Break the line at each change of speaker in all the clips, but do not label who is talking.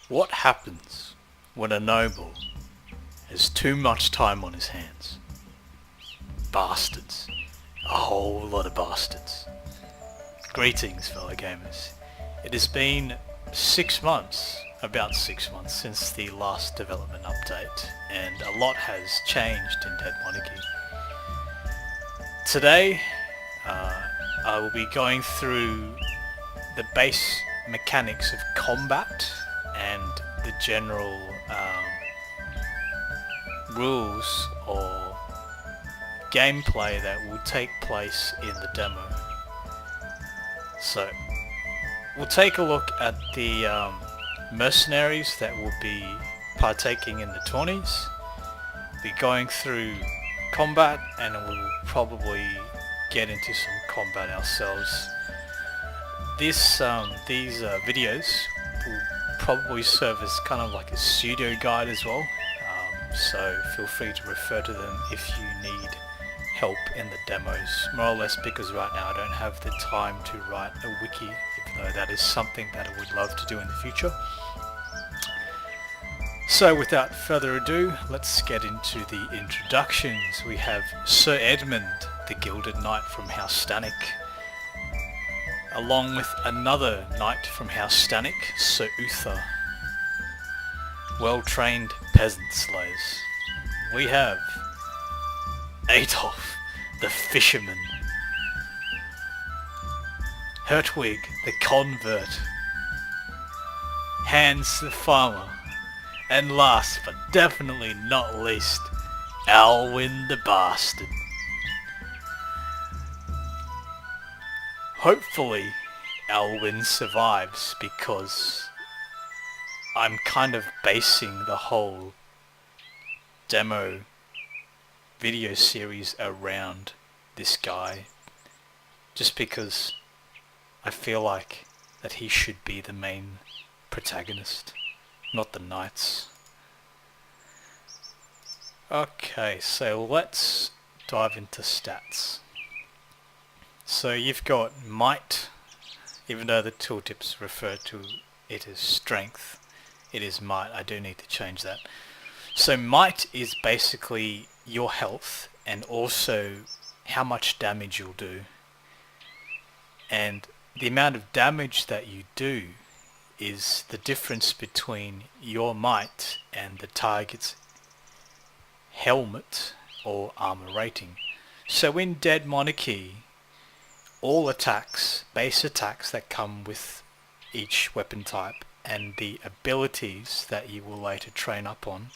What happens when a noble has too much time on his hands? Bastards. A whole lot of bastards. Greetings, fellow gamers. It has been about 6 months since the last development update, and a lot has changed in Dead Monarchy. Today, I will be going through the base mechanics of combat and the general rules or gameplay that will take place in the demo. So, we'll take a look at the mercenaries that will be partaking in the tourneys, be going through combat, and we'll probably get into some combat ourselves. These videos will probably serve as kind of like a pseudo guide as well, so feel free to refer to them if you need help in the demos, more or less because right now I don't have the time to write a wiki, even though that is something that I would love to do in the future. So without further ado, let's get into the introductions. We have Sir Edmund, the Gilded Knight from House Stanek, along with another knight from House Stanek, Sir Uther. Well-trained peasant slayers. We have Adolf, the Fisherman, Hertwig, the Convert, Hans, the Farmer, and last but definitely not least, Alwin, the Bastard. Hopefully Alwin survives, because I'm kind of basing the whole demo video series around this guy, just because I feel like that he should be the main protagonist, not the knights. Okay, so let's dive into stats. So you've got might, even though the tooltips refer to it as strength, it is might. I do need to change that. So might is basically your health and also how much damage you'll do. And the amount of damage that you do is the difference between your might and the target's helmet or armor rating. So in Dead Monarchy, all attacks, base attacks that come with each weapon type and the abilities that you will later train up on,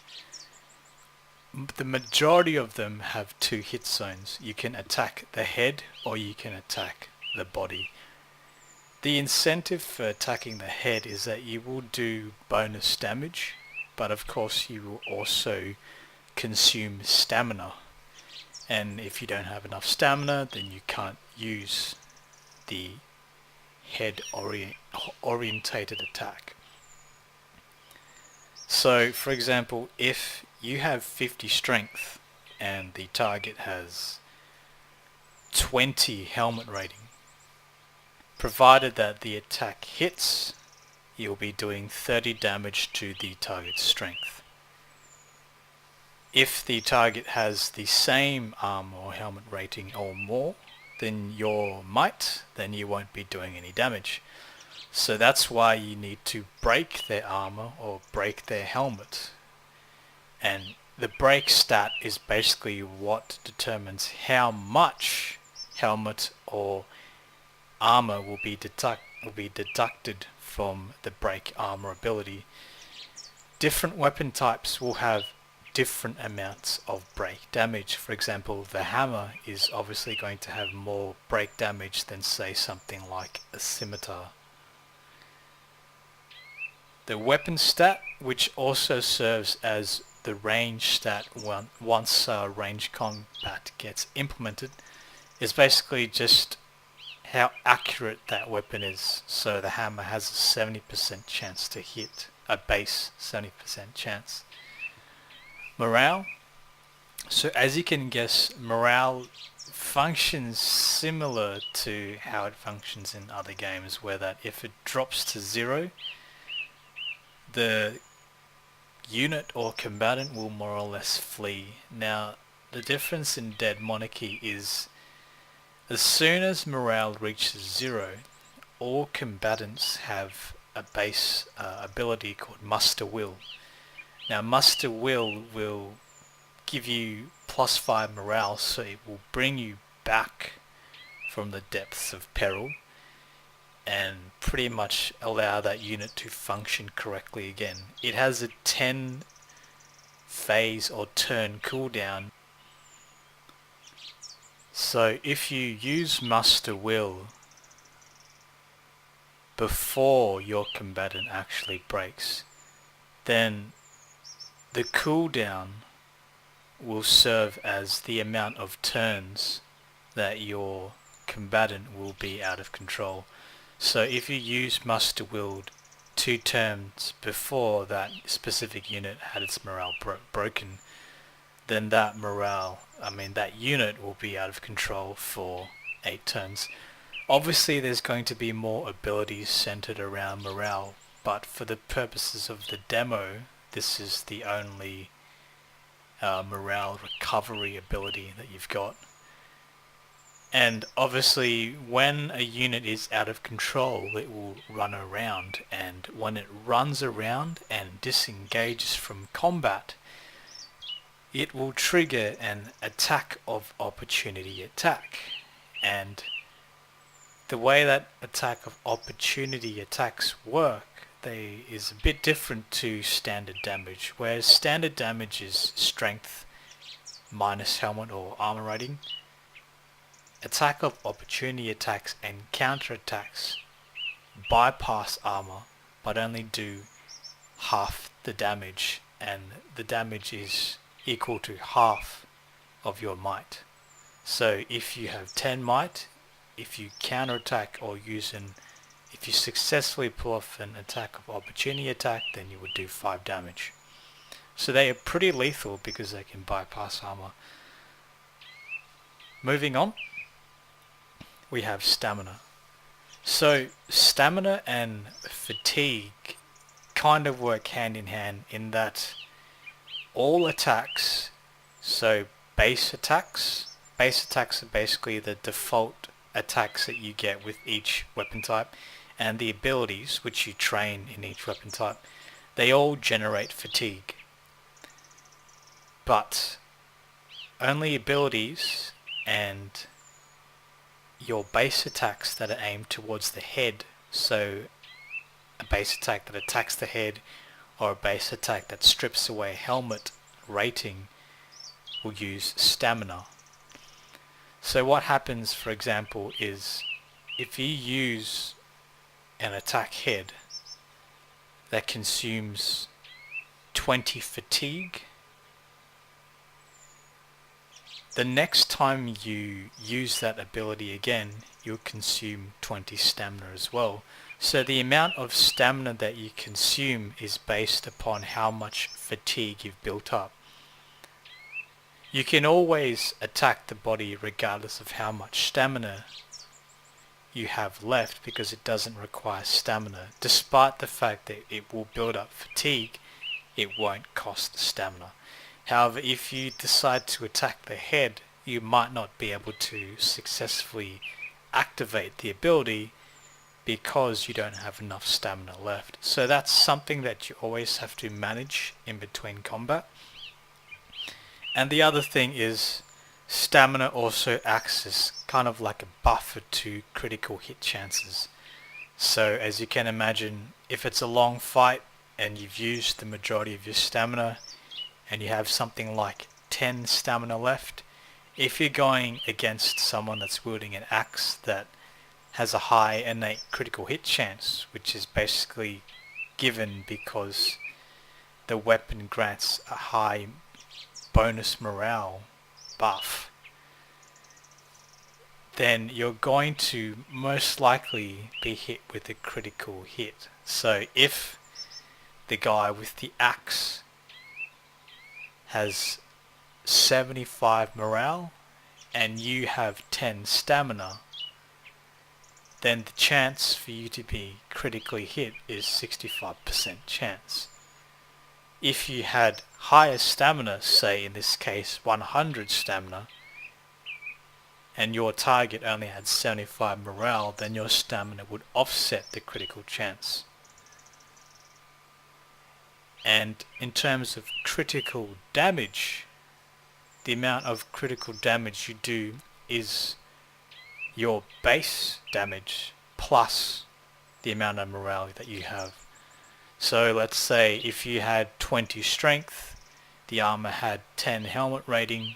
the majority of them have 2 hit zones. You can attack the head or you can attack the body. The incentive for attacking the head is that you will do bonus damage, but of course you will also consume stamina, and if you don't have enough stamina then you can't use the head orientated attack. So for example, if you have 50 strength and the target has 20 helmet rating, provided that the attack hits, you'll be doing 30 damage to the target's strength. If the target has the same armor or helmet rating or more than your might, then you won't be doing any damage. So that's why you need to break their armor or break their helmet. And the break stat is basically what determines how much helmet or armor will be deducted from the break armor ability. Different weapon types will have different amounts of break damage. For example, the hammer is obviously going to have more break damage than, say, something like a scimitar. The weapon stat, which also serves as the range stat once range combat gets implemented, is basically just how accurate that weapon is. So the hammer has a 70% chance to hit, a base 70% chance. Morale. So as you can guess, morale functions similar to how it functions in other games, where that if it drops to 0, the unit or combatant will more or less flee. Now, the difference in Dead Monarchy is as soon as morale reaches 0, all combatants have a base ability called Muster Will. Now, Muster will give you +5 morale, so it will bring you back from the depths of peril and pretty much allow that unit to function correctly again. It has a 10 phase or turn cooldown. So if you use Muster Will before your combatant actually breaks, then the cooldown will serve as the amount of turns that your combatant will be out of control. So if you use Muster Will 2 turns before that specific unit had its morale broken, then that unit will be out of control for 8 turns. Obviously there's going to be more abilities centered around morale, but for the purposes of the demo, this is the only morale recovery ability that you've got. And obviously when a unit is out of control, it will run around, and when it runs around and disengages from combat, it will trigger an attack of opportunity attack. And the way that attack of opportunity attacks work, is a bit different to standard damage. Whereas standard damage is strength minus helmet or armor rating, attack of opportunity attacks and counter attacks bypass armor but only do half the damage, and the damage is equal to half of your might. So if you have 10 might, if you counterattack or if you successfully pull off an attack of opportunity attack, then you would do 5 damage. So they are pretty lethal because they can bypass armor. Moving on, we have stamina. So stamina and fatigue kind of work hand in hand in that all attacks, so base attacks are basically the default attacks that you get with each weapon type, and the abilities which you train in each weapon type, they all generate fatigue. But only abilities and your base attacks that are aimed towards the head, so a base attack that attacks the head or a base attack that strips away helmet rating, will use stamina. So what happens, for example, is if you use an attack head that consumes 20 fatigue, the next time you use that ability again, you'll consume 20 stamina as well. So the amount of stamina that you consume is based upon how much fatigue you've built up. You can always attack the body regardless of how much stamina you have left, because it doesn't require stamina. Despite the fact that it will build up fatigue, it won't cost stamina. However, if you decide to attack the head, you might not be able to successfully activate the ability because you don't have enough stamina left. So that's something that you always have to manage in between combat. And the other thing is, stamina also acts as kind of like a buffer to critical hit chances. So as you can imagine, if it's a long fight and you've used the majority of your stamina and you have something like 10 stamina left, if you're going against someone that's wielding an axe that has a high innate critical hit chance, which is basically given because the weapon grants a high bonus morale buff, then you're going to most likely be hit with a critical hit. So if the guy with the axe has 75 morale and you have 10 stamina, then the chance for you to be critically hit is 65% chance. If you had higher stamina, say in this case 100 stamina, and your target only had 75 morale, then your stamina would offset the critical chance. And in terms of critical damage, the amount of critical damage you do is your base damage plus the amount of morale that you have. So let's say if you had 20 strength, the armor had 10 helmet rating,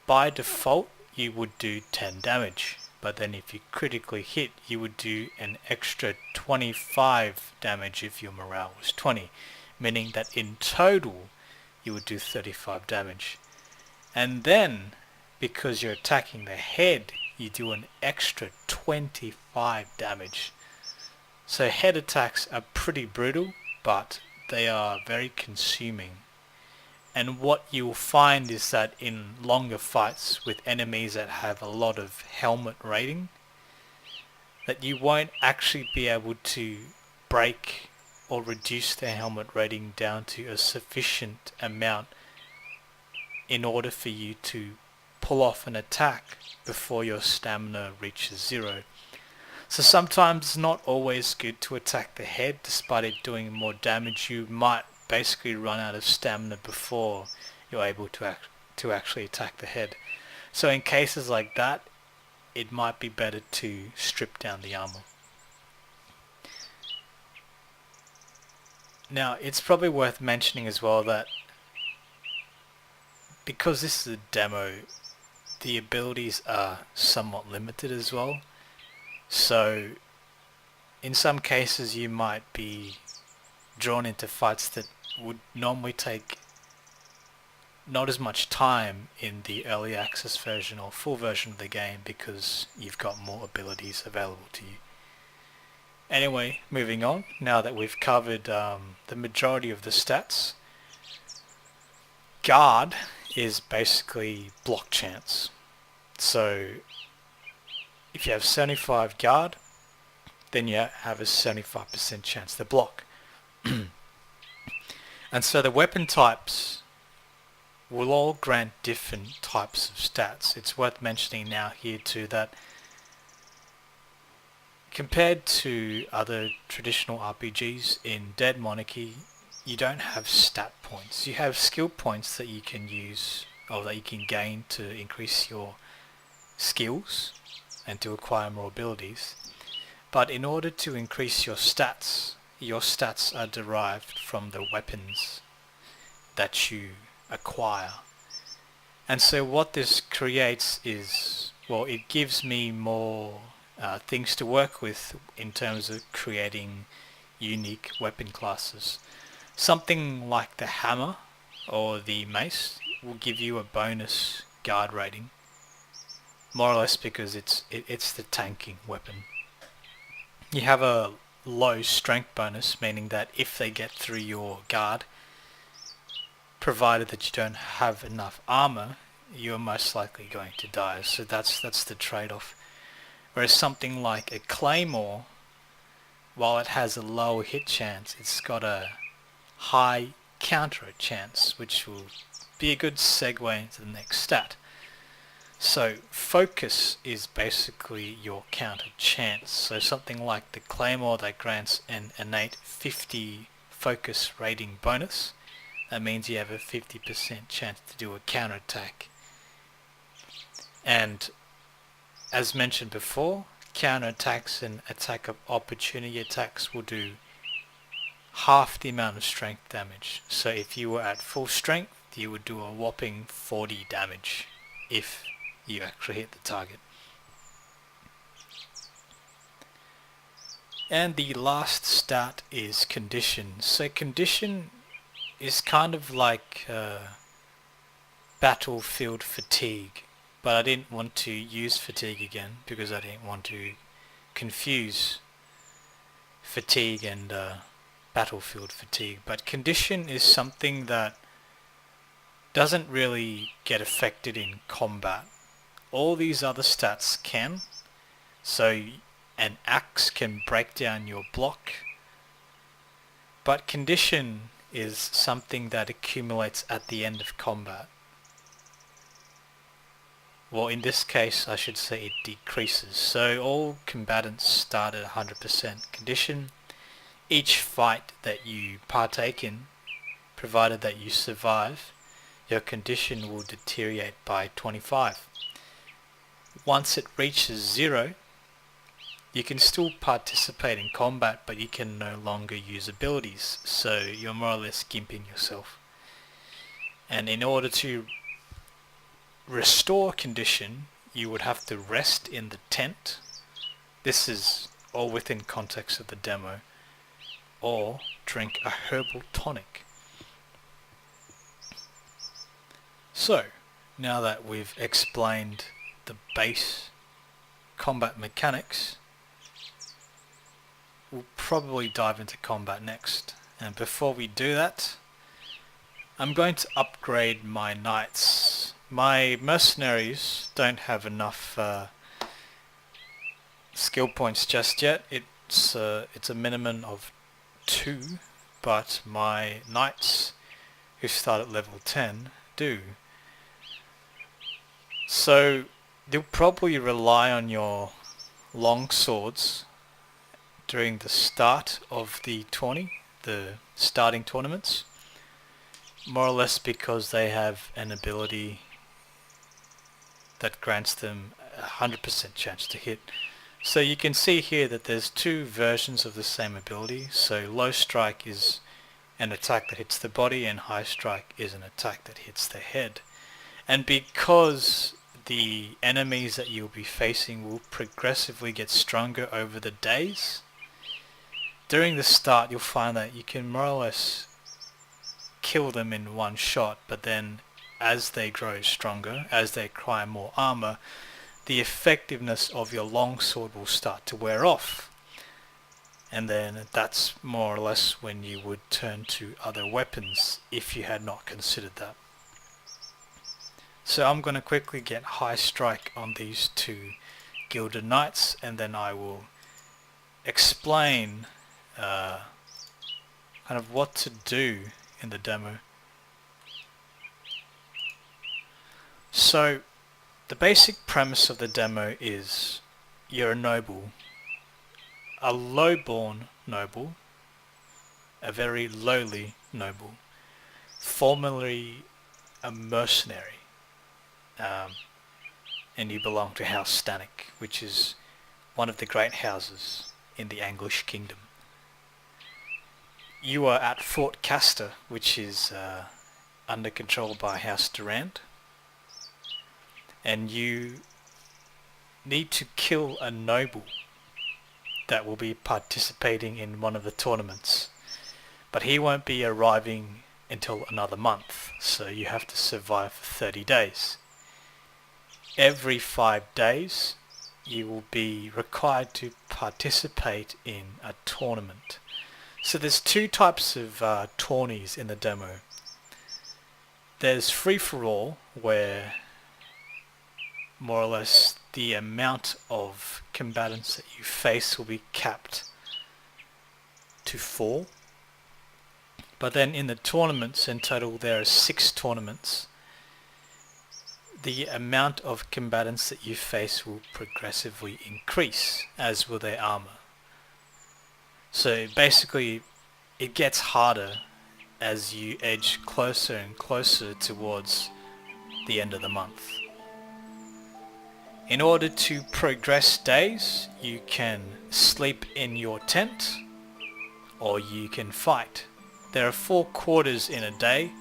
by default you would do 10 damage. But then if you critically hit, you would do an extra 25 damage if your morale was 20, meaning that in total you would do 35 damage. And then, because you're attacking the head, you do an extra 25 damage. So head attacks are pretty brutal, but they are very consuming. And what you'll find is that in longer fights with enemies that have a lot of helmet rating, that you won't actually be able to break or reduce their helmet rating down to a sufficient amount in order for you to pull off an attack before your stamina reaches 0. So sometimes it's not always good to attack the head. Despite it doing more damage, you might basically run out of stamina before you're able to actually attack the head. So in cases like that, it might be better to strip down the armor. Now, it's probably worth mentioning as well that because this is a demo, the abilities are somewhat limited as well. So in some cases you might be drawn into fights that would normally take not as much time in the early access version or full version of the game because you've got more abilities available to you. Anyway, moving on, now that we've covered the majority of the stats, guard is basically block chance. So if you have 75 guard, then you have a 75% chance to block. And so the weapon types will all grant different types of stats. It's worth mentioning now here too that compared to other traditional RPGs in Dead Monarchy, you don't have stat points. You have skill points that you can use or that you can gain to increase your skills and to acquire more abilities. But in order to increase your stats are derived from the weapons that you acquire. And so what this creates is, well, it gives me more things to work with in terms of creating unique weapon classes. Something like the hammer or the mace will give you a bonus guard rating, more or less because it's the tanking weapon. You have a low strength bonus, meaning that if they get through your guard, provided that you don't have enough armor, you're most likely going to die. So that's the trade-off. Whereas something like a claymore, while it has a low hit chance, it's got a high counter chance, which will be a good segue into the next stat. So focus is basically your counter chance. So something like the claymore that grants an innate 50 focus rating bonus, that means you have a 50% chance to do a counterattack. And as mentioned before, counterattacks and attack of opportunity attacks will do half the amount of strength damage. So if you were at full strength, you would do a whopping 40 damage if you actually hit the target. And the last stat is condition. So condition is kind of like battlefield fatigue, but I didn't want to use fatigue again because I didn't want to confuse fatigue and battlefield fatigue. But condition is something that doesn't really get affected in combat. All these other stats can. So an axe can break down your block, but condition is something that accumulates at the end of combat. Well, in this case, I should say it decreases. So all combatants start at 100% condition. Each fight that you partake in, provided that you survive, your condition will deteriorate by 25. Once it reaches 0, you can still participate in combat, but you can no longer use abilities, so you're more or less gimping yourself. And in order to restore condition, you would have to rest in the tent. This is all within context of the demo. Or drink a herbal tonic. So, now that we've explained the base combat mechanics, we'll probably dive into combat next. And before we do that, I'm going to upgrade my knights. My mercenaries don't have enough skill points just yet. It's a minimum of 2, but my knights who start at level 10 do. So you'll probably rely on your long swords during the start of the starting tournaments, more or less because they have an ability that grants them a 100% chance to hit. So you can see here that there's 2 versions of the same ability. So low strike is an attack that hits the body, and high strike is an attack that hits the head. And because the enemies that you'll be facing will progressively get stronger over the days, during the start you'll find that you can more or less kill them in one shot, but then as they grow stronger, as they acquire more armor, the effectiveness of your longsword will start to wear off. And then that's more or less when you would turn to other weapons if you had not considered that. So I'm going to quickly get high strike on these 2 Gilded Knights, and then I will explain kind of what to do in the demo. So the basic premise of the demo is you're a noble, a low-born noble, a very lowly noble, formerly a mercenary, and you belong to House Stanek, which is one of the great houses in the English kingdom. You are at Fort Castor, which is under control by House Durand, and you need to kill a noble that will be participating in one of the tournaments, but he won't be arriving until another month, so you have to survive for 30 days. Every 5 days you will be required to participate in a tournament. So there's 2 types of tourneys in the demo. There's free-for-all, where more or less the amount of combatants that you face will be capped to 4. But then in the tournaments, in total there are 6 tournaments, the amount of combatants that you face will progressively increase, as will their armor. So basically it gets harder as you edge closer and closer towards the end of the month. In order to progress days, you can sleep in your tent or you can fight. There are 4 quarters in a day,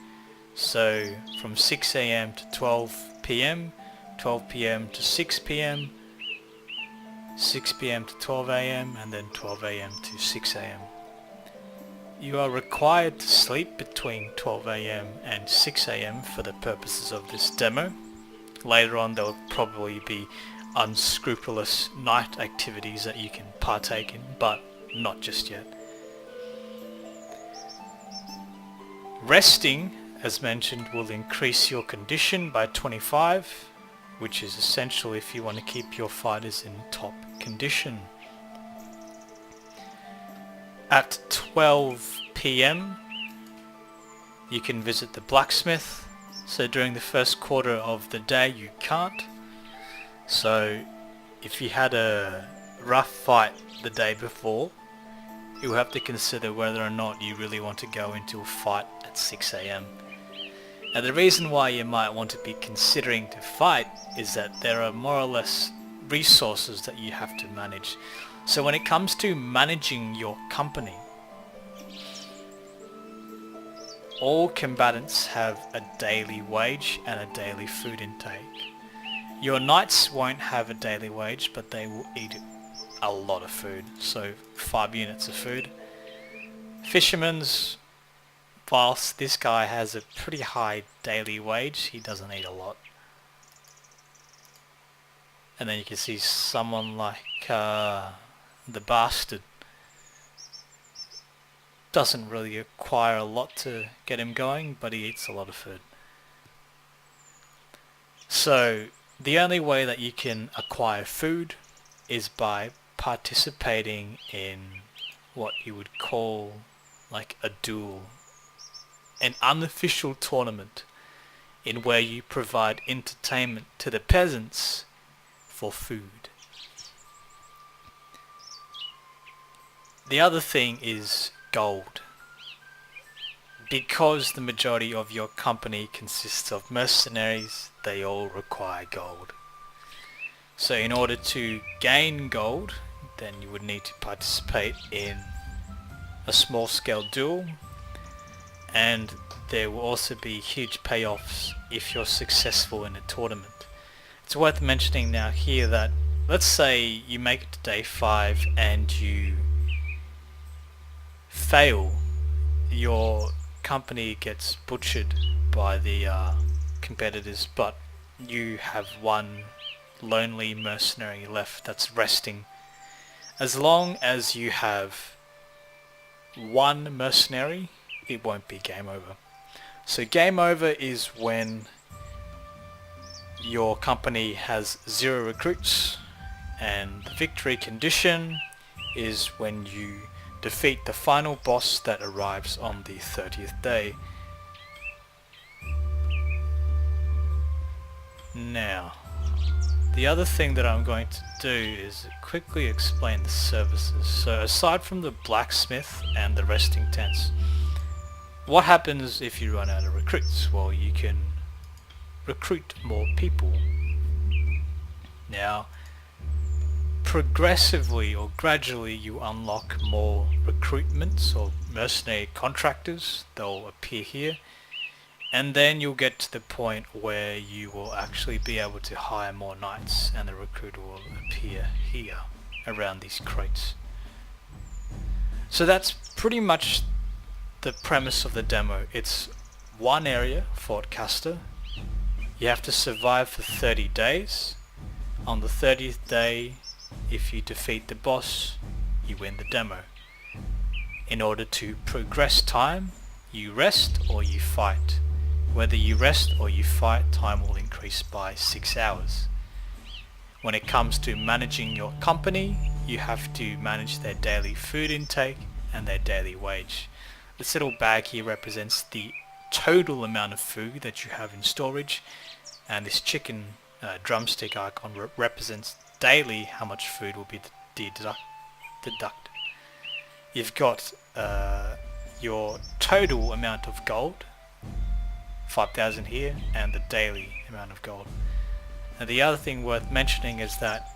so from 6 AM to 12 PM, 12 PM to 6 PM, 6 PM to 12 AM, and then 12 AM to 6 AM. You are required to sleep between 12 AM and 6 AM for the purposes of this demo. Later on there will probably be unscrupulous night activities that you can partake in, but not just yet. Resting, as mentioned, will increase your condition by 25, which is essential if you want to keep your fighters in top condition. At 12 PM you can visit the blacksmith, so during the first quarter of the day you can't. So if you had a rough fight the day before, you have to consider whether or not you really want to go into a fight at 6 AM. Now the reason why you might want to be considering to fight is that there are more or less resources that you have to manage. So when it comes to managing your company, all combatants have a daily wage and a daily food intake. Your knights won't have a daily wage, but they will eat a lot of food, so 5 units of food. Fishermen's, whilst this guy has a pretty high daily wage, he doesn't eat a lot. And then you can see someone like the bastard doesn't really acquire a lot to get him going, but he eats a lot of food. So the only way that you can acquire food is by participating in what you would call like a duel, an unofficial tournament in where you provide entertainment to the peasants for food. The other thing is gold. Because the majority of your company consists of mercenaries, they all require gold. So in order to gain gold, then you would need to participate in a small scale duel, and there will also be huge payoffs if you're successful in a tournament. It's worth mentioning now here that let's say you make it to day 5 and you fail, your company gets butchered by the competitors, but you have one lonely mercenary left that's resting. As long as you have one mercenary, it won't be game over. So game over is when your company has 0 recruits, and the victory condition is when you defeat the final boss that arrives on the 30th day. Now, the other thing that I'm going to do is quickly explain the services. So aside from the blacksmith and the resting tents, what happens if you run out of recruits? Well, you can recruit more people. Now, progressively or gradually you unlock more recruitments or mercenary contractors. They'll appear here, and then you'll get to the point where you will actually be able to hire more knights, and the recruiter will appear here around these crates. So that's pretty much the premise of the demo. It's one area, Fort Castor. You have to survive for 30 days. On the 30th day, if you defeat the boss, you win the demo. In order to progress time, you rest or you fight. Whether you rest or you fight, time will increase by 6 hours. When it comes to managing your company, you have to manage their daily food intake and their daily wage. This little bag here represents the total amount of food that you have in storage, and this chicken drumstick icon represents daily how much food will be deducted. You've got your total amount of gold, 5,000 here, and the daily amount of gold. And the other thing worth mentioning is that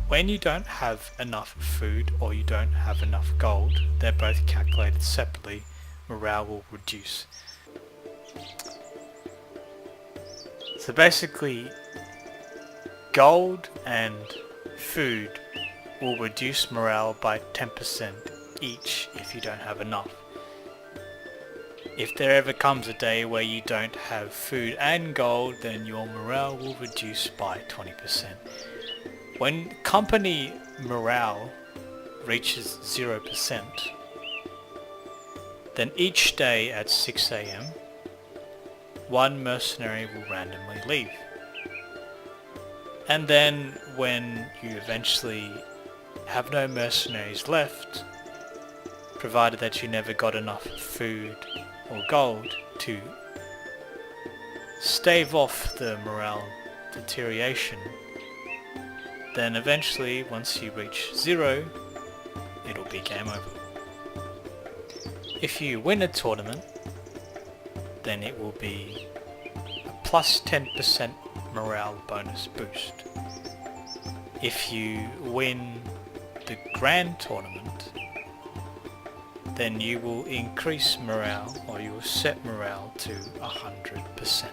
when you don't have enough food or you don't have enough gold, they're both calculated separately, morale will reduce. So basically, gold and food will reduce morale by 10% each if you don't have enough. If there ever comes a day where you don't have food and gold, then your morale will reduce by 20%. When company morale reaches 0%, then each day at 6 AM, one mercenary will randomly leave. And then when you eventually have no mercenaries left, provided that you never got enough food or gold to stave off the morale deterioration, then eventually once you reach 0, it'll be game over. If you win a tournament, then it will be a plus 10% morale bonus boost. If you win the grand tournament, then you will increase morale, or you will set morale to 100%.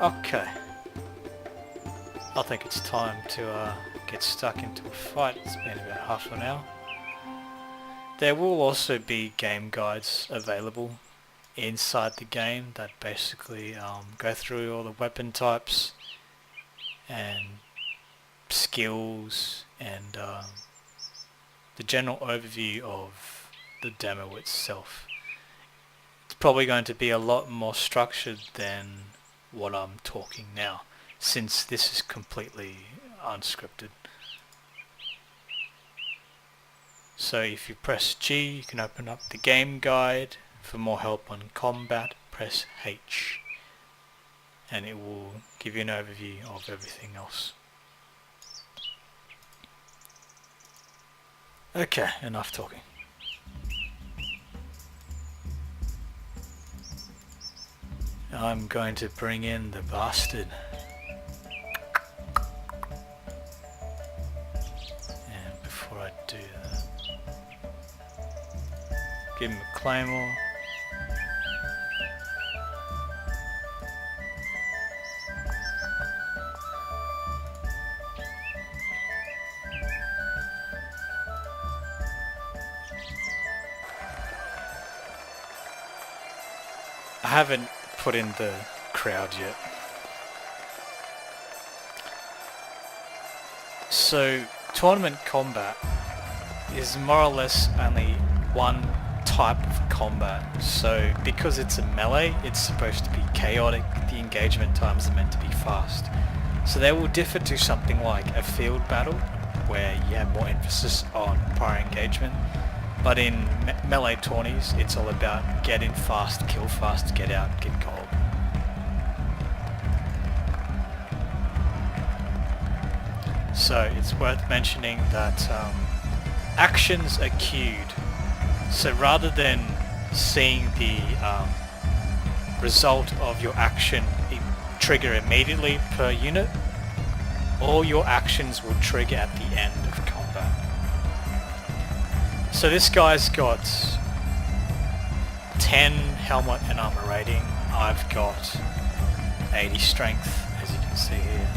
Okay, I think it's time to get stuck into a fight. It's been about half an hour. There will also be game guides available inside the game that basically go through all the weapon types and skills and the general overview of the demo itself. It's probably going to be a lot more structured than what I'm talking now, since this is completely unscripted. So if you press G, you can open up the game guide. For more help on combat, press H, and it will give you an overview of everything else. Okay, enough talking. I'm going to bring in the bastard. And before I do that, give him a claymore. I haven't put in the crowd yet. So tournament combat is more or less only one type of combat. So because it's a melee, it's supposed to be chaotic. The engagement times are meant to be fast. So they will differ to something like a field battle, where you have more emphasis on prior engagement. But in melee tourneys, it's all about get in fast, kill fast, get out, get gold. So it's worth mentioning that actions are queued. So rather than seeing the result of your action trigger immediately per unit, all your actions will trigger at the end of combat. So this guy's got 10 helmet and armor rating. I've got 80 strength, as you can see here.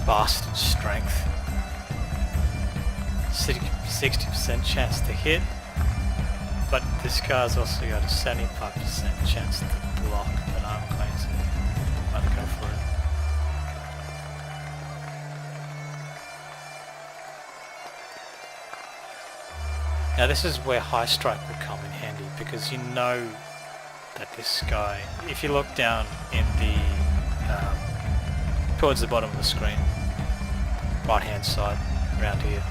Bastard strength. 60% chance to hit. But this guy's also got a 75% chance to block, but I'm going to go for it. Now this is where high strike will come in handy, because you know that this guy, if you look down in the towards the bottom of the screen, right hand side around here,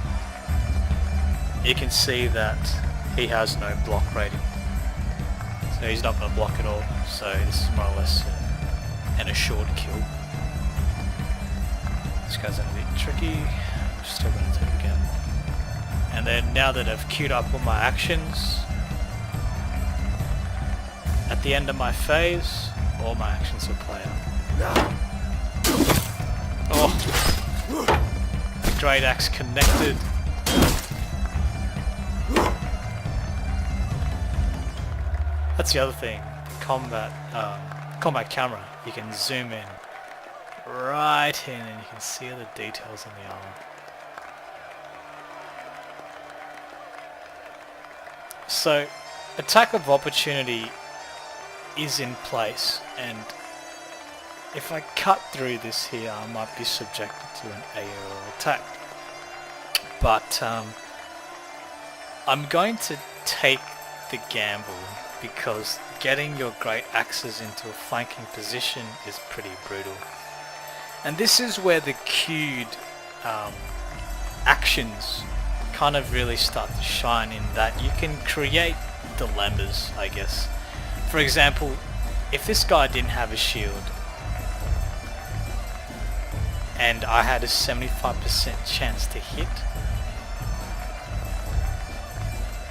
you can see that he has no block rating, so he's not going to block at all. So this is more or less an assured kill. This guy's a bit tricky. I'm still going to take it again. And then now that I've queued up all my actions, at the end of my phase, all my actions will play out. Oh! The Great Axe connected. That's the other thing, the combat camera, you can zoom in right in and you can see all the details on the armor. So, attack of opportunity is in place, and if I cut through this here, I might be subjected to an AOR attack. But I'm going to take the gamble because getting your great axes into a flanking position is pretty brutal. And this is where the queued actions kind of really start to shine, in that you can create dilemmas, I guess. For example, if this guy didn't have a shield and I had a 75% chance to hit,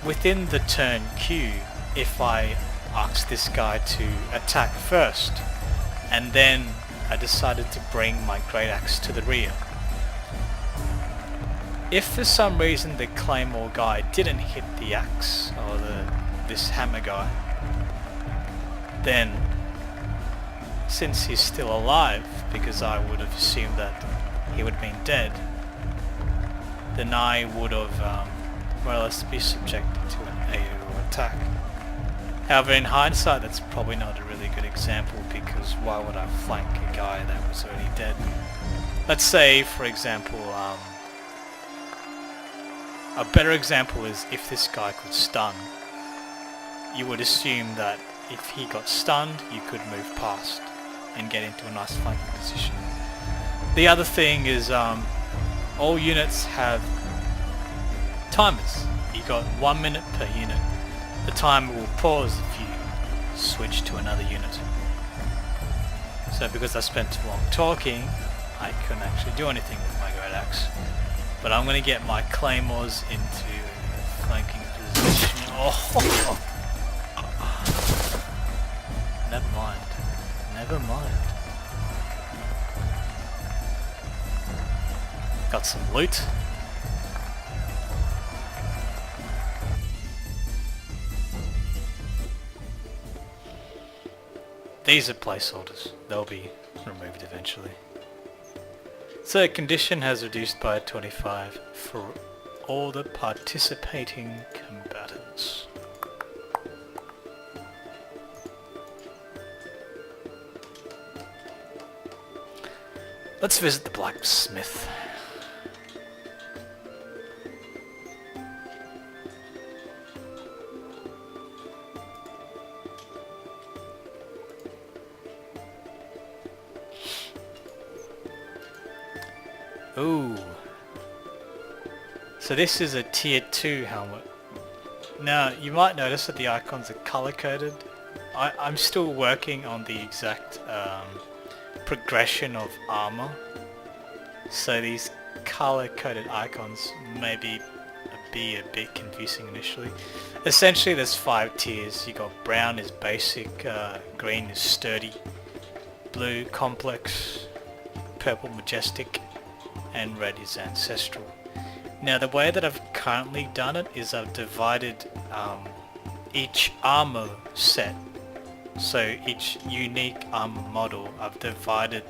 within the turn queue, if I asked this guy to attack first and then I decided to bring my great axe to the rear, if for some reason the claymore guy didn't hit the axe, or this hammer guy, then since he's still alive, because I would have assumed that he would have been dead, then I would have more or less be subjected to an AO attack. However, in hindsight, that's probably not a really good example, because why would I flank a guy that was already dead? Let's say, for example, a better example is if this guy could stun. You would assume that if he got stunned, you could move past and get into a nice flanking position. The other thing is all units have timers. You got 1 minute per unit. The timer will pause if you switch to another unit. So because I spent too long talking, I couldn't actually do anything with my great axe. But I'm going to get my claymores into flanking position. Oh! Never mind. Never mind. Got some loot. These are placeholders. They'll be removed eventually. So condition has reduced by 25 for all the participating combatants. Let's visit the blacksmith. Ooh. So this is a tier 2 helmet. Now you might notice that the icons are color coded. I'm still working on the exact progression of armor. So these color coded icons may be a bit confusing initially. Essentially there's 5 tiers. You got brown is basic, green is sturdy, blue complex, purple majestic, and red is ancestral. Now the way that I've currently done it is I've divided each armor set, so each unique armor model, I've divided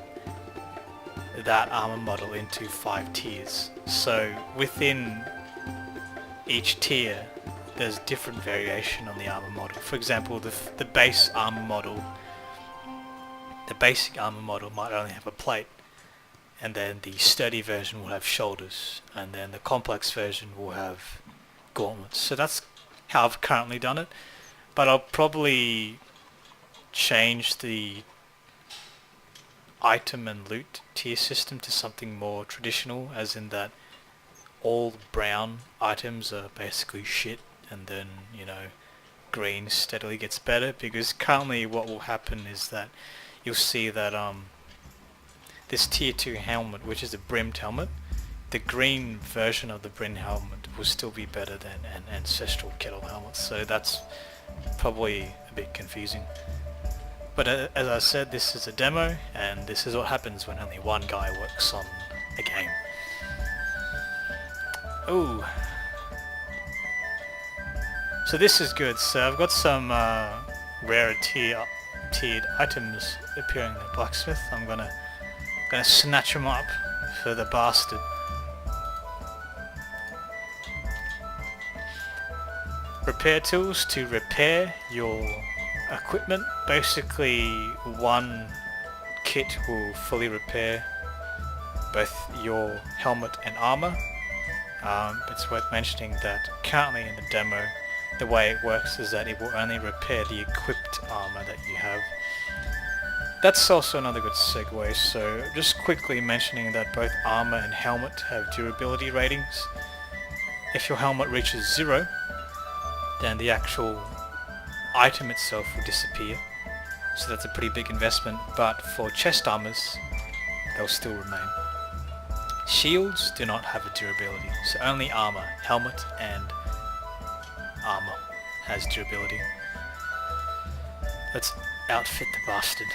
that armor model into 5 tiers. So within each tier there's different variation on the armor model. For example, the base armor model, the basic armor model might only have a plate, and then the sturdy version will have shoulders, and then the complex version will have gauntlets. So that's how I've currently done it, but I'll probably change the item and loot tier system to something more traditional, as in that all brown items are basically shit, and then, you know, green steadily gets better, because currently what will happen is that you'll see that this tier 2 helmet, which is a brimmed helmet, the green version of the brimmed helmet will still be better than an ancestral kettle helmet, so that's probably a bit confusing. But as I said, this is a demo, and this is what happens when only one guy works on a game. Ooh. So this is good. So I've got some rare tiered items appearing in the blacksmith. I'm gonna snatch them up for the bastard. Repair tools to repair your equipment. Basically, one kit will fully repair both your helmet and armor. It's worth mentioning that currently in the demo the way it works is that it will only repair the equipped armor that you have. That's also another good segue, so just quickly mentioning that both armor and helmet have durability ratings. If your helmet reaches 0, then the actual item itself will disappear, so that's a pretty big investment, but for chest armors, they'll still remain. Shields do not have a durability, so only armor, helmet and armor has durability. Let's outfit the bastard.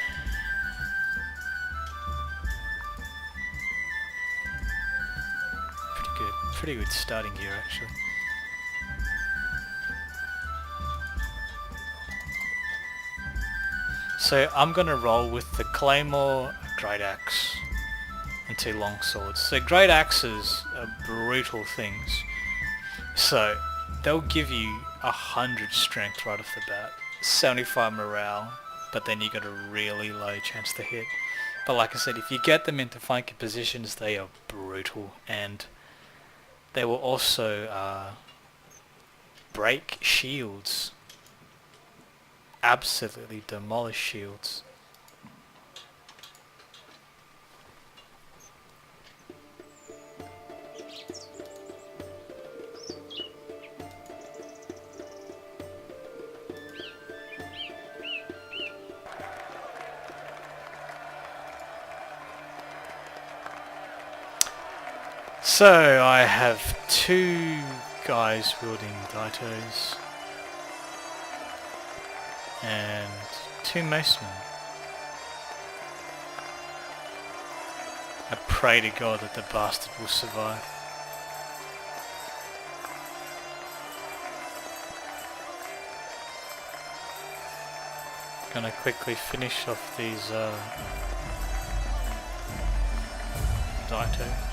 Pretty good starting gear actually. So I'm gonna roll with the claymore, a great axe, and 2 long swords. So great axes are brutal things. So they'll give you 100 strength right off the bat, 75 morale, but then you got a really low chance to hit. But like I said, if you get them into flanking positions, they are brutal, and they will also break shields. Absolutely demolish shields. So I have 2 guys wielding Daitos and 2 macemen. I pray to God that the bastard will survive. Gonna quickly finish off these Daitos.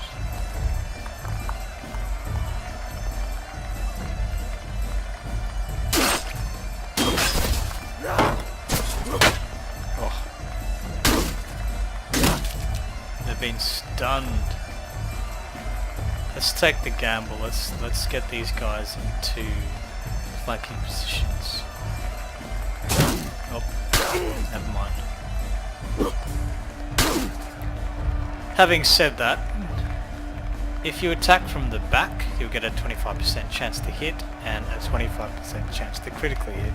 Been stunned. Let's take the gamble. Let's get these guys into flanking positions. Oh, never mind. Having said that, if you attack from the back, you'll get a 25% chance to hit and a 25% chance to critically hit.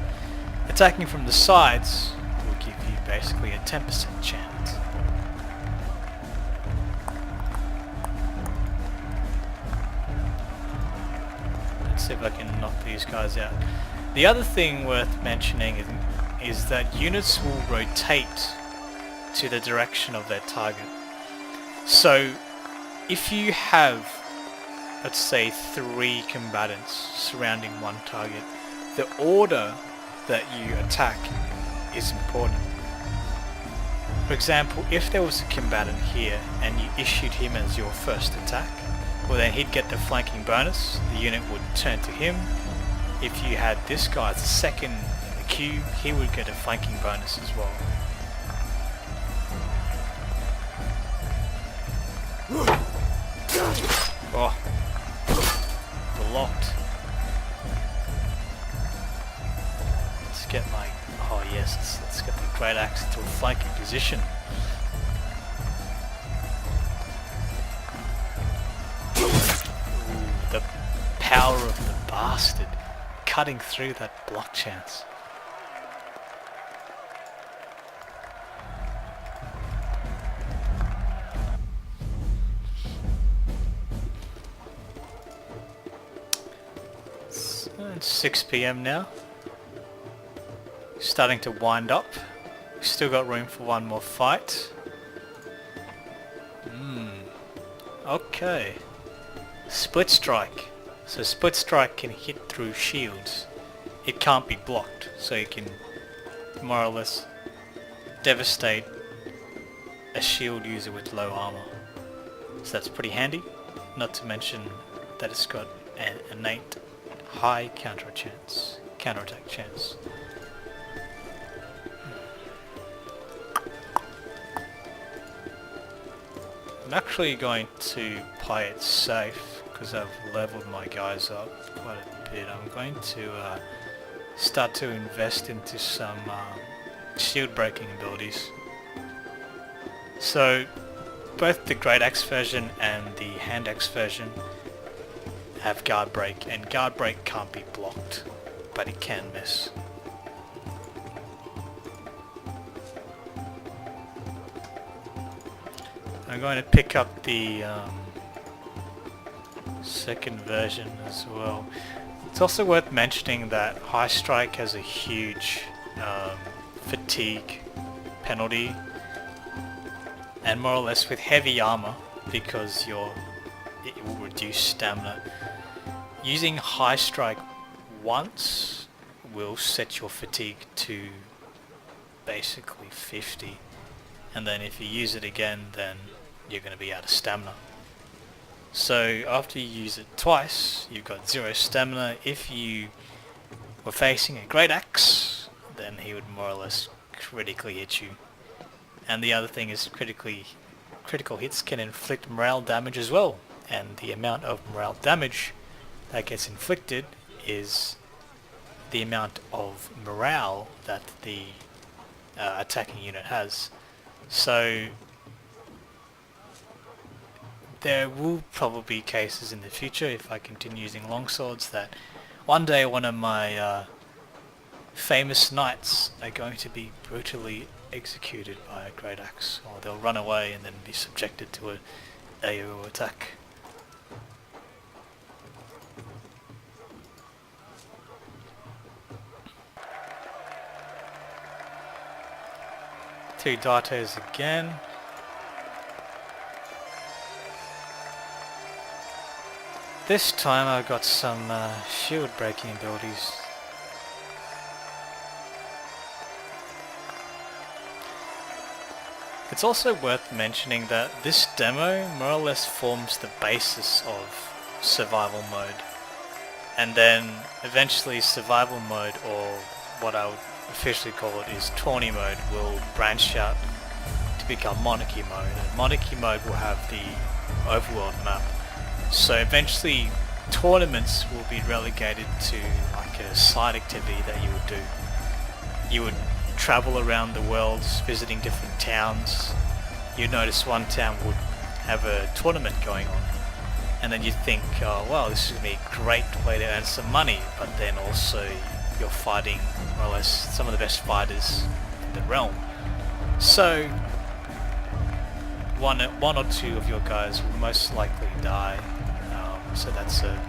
Attacking from the sides will give you basically a 10% chance. See if I can knock these guys out. The other thing worth mentioning is that units will rotate to the direction of their target. So if you have, let's say, 3 combatants surrounding one target, the order that you attack is important. For example, if there was a combatant here and you issued him as your first attack, well then he'd get the flanking bonus, the unit would turn to him. If you had this guy as the second in the queue, he would get a flanking bonus as well. Oh, blocked. Let's get my, oh yes, let's get the great axe into a flanking position. The power of the bastard cutting through that block chance. So it's 6 PM now. Starting to wind up. Still got room for one more fight. Okay. Split strike. So split strike can hit through shields. It can't be blocked, so you can more or less devastate a shield user with low armor. So that's pretty handy. Not to mention that it's got an innate high counterattack chance. I'm actually going to play it safe because I've leveled my guys up quite a bit. I'm going to start to invest into some shield breaking abilities. So both the Great Axe version and the Hand Axe version have guard break, and guard break can't be blocked, but it can miss. I'm going to pick up the second version as well. It's also worth mentioning that High Strike has a huge fatigue penalty, and more or less with heavy armor, because it will reduce stamina. Using High Strike once will set your fatigue to basically 50, and then if you use it again, then you're going to be out of stamina. So after you use it twice, you've got 0 stamina. If you were facing a Great Axe, then he would more or less critically hit you. And the other thing is critical hits can inflict morale damage as well, and the amount of morale damage that gets inflicted is the amount of morale that the attacking unit has. So there will probably be cases in the future, if I continue using longswords, that one day one of my famous knights are going to be brutally executed by a Great Axe, or they'll run away and then be subjected to an AO attack. Two Datos again. This time I've got some shield breaking abilities. It's also worth mentioning that this demo more or less forms the basis of survival mode, and then eventually survival mode, or what I would officially call it is tourney mode, will branch out to become Monarchy mode, and Monarchy mode will have the Overworld map. So eventually tournaments will be relegated to like a side activity that you would do. You would travel around the world visiting different towns. You'd notice one town would have a tournament going on, and then you'd think, oh wow, this is going to be a great way to earn some money, but then also you're fighting more or less some of the best fighters in the realm. So one or two of your guys will most likely die, so that's a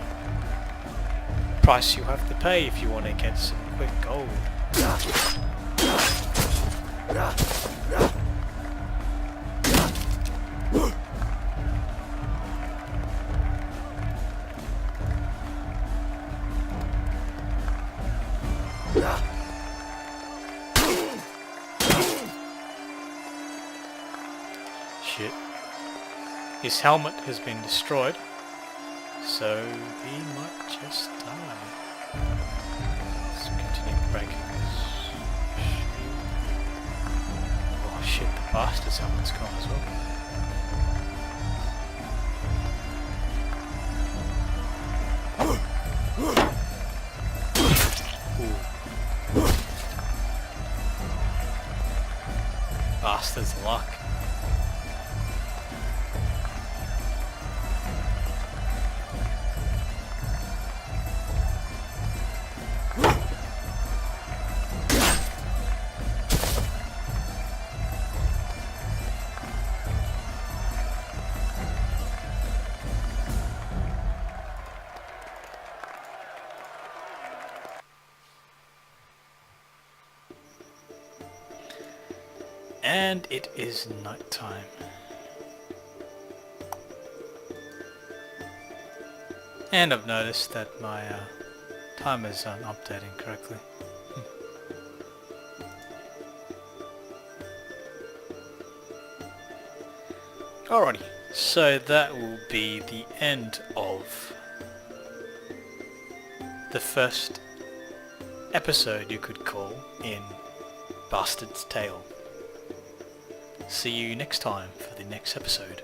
price you have to pay if you want to get some quick gold. Shit. His helmet has been destroyed, so he might just die. Let's continue breaking his shield. Oh shit, the bastard's helmet's gone as well. Ooh. Bastard's luck. And it is night time. And I've noticed that my timers aren't updating correctly. Alrighty, so that will be the end of the first episode, you could call, in Bastard's Tale. See you next time for the next episode.